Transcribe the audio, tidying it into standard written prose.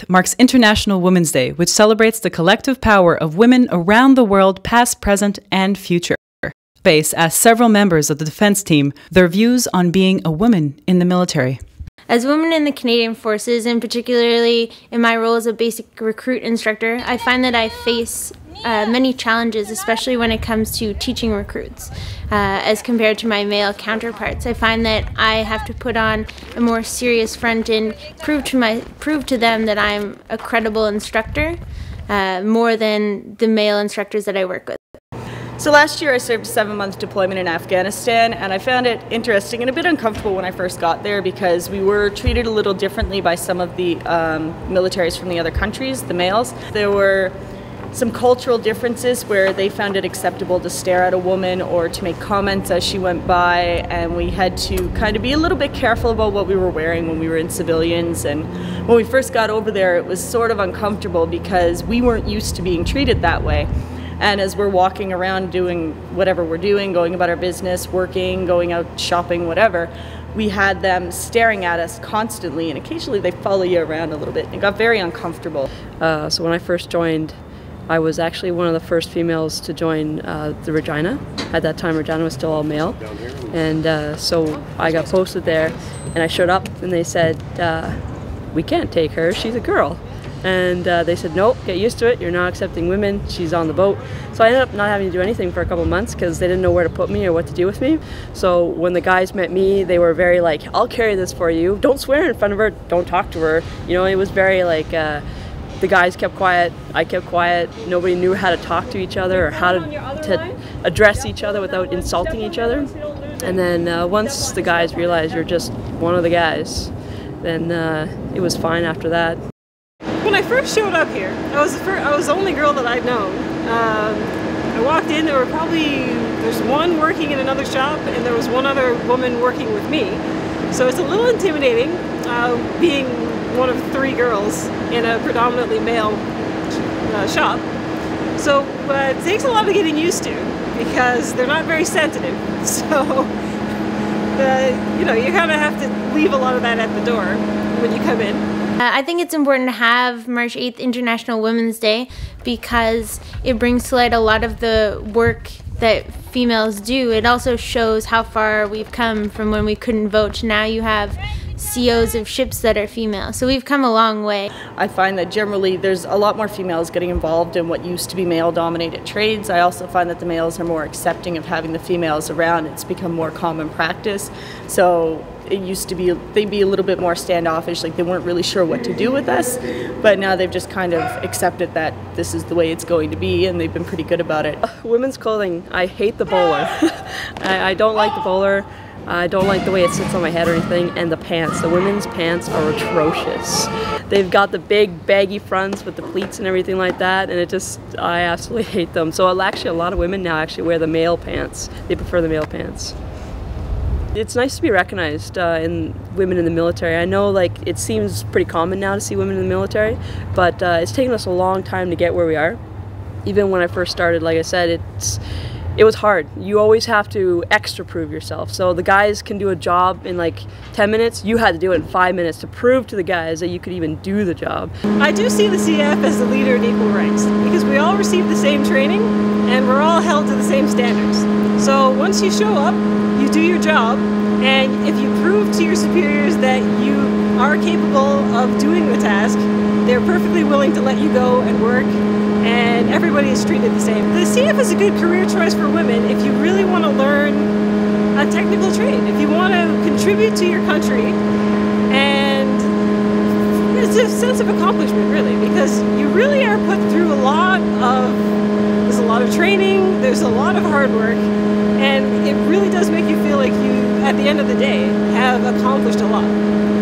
8th marks International Women's Day, which celebrates the collective power of women around the world, past, present, and future. Base asked several members of the defense team their views on being a woman in the military. As women in the Canadian Forces, and particularly in my role as a basic recruit instructor, I find that I face many challenges, especially when it comes to teaching recruits. As compared to my male counterparts, I find that I have to put on a more serious front and prove to them that I'm a credible instructor, more than the male instructors that I work with. So last year I served a 7-month deployment in Afghanistan, and I found it interesting and a bit uncomfortable when I first got there because we were treated a little differently by some of the militaries from the other countries, the males. There were some cultural differences where they found it acceptable to stare at a woman or to make comments as she went by, and we had to kind of be a little bit careful about what we were wearing when we were in civilians. And when we first got over there, it was sort of uncomfortable because we weren't used to being treated that way. And as we're walking around doing whatever we're doing, going about our business, working, going out shopping, whatever, we had them staring at us constantly, and occasionally they follow you around a little bit. It got very uncomfortable. So when I first joined, I was actually one of the first females to join the Regina. At that time, Regina was still all male. And so I got posted there, and I showed up, and they said, we can't take her, she's a girl. And they said, nope, get used to it, you're not accepting women, she's on the boat. So I ended up not having to do anything for a couple months because they didn't know where to put me or what to do with me. So when the guys met me, they were very like, I'll carry this for you, don't swear in front of her, don't talk to her. You know, it was very like, the guys kept quiet, I kept quiet, nobody knew how to talk to each other or how to address each other without insulting each other. And then once the guys realized you're just one of the guys, then it was fine after that. When I first showed up here, I was the only girl that I'd known. I walked in, there's one working in another shop, and there was one other woman working with me. So it's a little intimidating being one of 3 girls in a predominantly male shop. So it takes a lot of getting used to because they're not very sensitive. So you know, you kind of have to leave a lot of that at the door when you come in. I think it's important to have March 8th International Women's Day because it brings to light a lot of the work that females do. It also shows how far we've come from when we couldn't vote to now you have CEOs of ships that are female. So we've come a long way. I find that generally there's a lot more females getting involved in what used to be male-dominated trades. I also find that the males are more accepting of having the females around. It's become more common practice. So it used to be, they'd be a little bit more standoffish, like they weren't really sure what to do with us, but now they've just kind of accepted that this is the way it's going to be, and they've been pretty good about it. Women's clothing, I hate the bowler. I don't like the bowler. I don't like the way it sits on my head or anything, and the pants. The women's pants are atrocious. They've got the big baggy fronts with the pleats and everything like that, and I absolutely hate them. So actually a lot of women now actually wear the male pants. They prefer the male pants. It's nice to be recognized in women in the military. I know like it seems pretty common now to see women in the military, but it's taken us a long time to get where we are. Even when I first started, like I said, it was hard. You always have to extra prove yourself. So the guys can do a job in like 10 minutes. You had to do it in 5 minutes to prove to the guys that you could even do the job. I do see the CF as the leader in equal rights because we all receive the same training and we're all held to the same standards. So once you show up, you do your job, and if you prove to your superiors that you are capable of doing the task, they're perfectly willing to let you go and work, and everybody is treated the same. The CF is a good career choice for women if you really want to learn a technical trade, if you want to contribute to your country, and it's a sense of accomplishment really, because you really are put through there's a lot of training, there's a lot of hard work, and it really does make you feel like you, at the end of the day, have accomplished a lot.